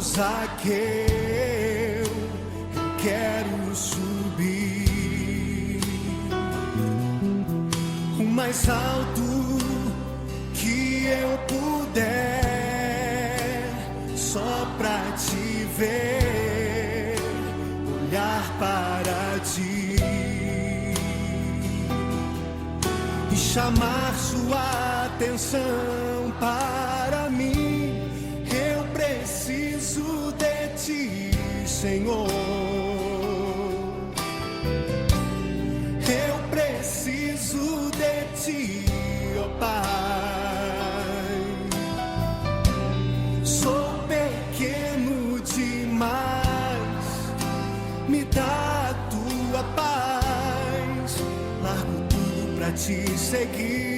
Zaqueu, eu quero subir o mais alto que eu puder, só pra te ver, olhar para ti e chamar sua atenção para mim. Eu preciso de ti, Senhor. Eu preciso de ti, ó Pai. Sou pequeno demais, me dá a tua paz. Largo tudo pra te seguir.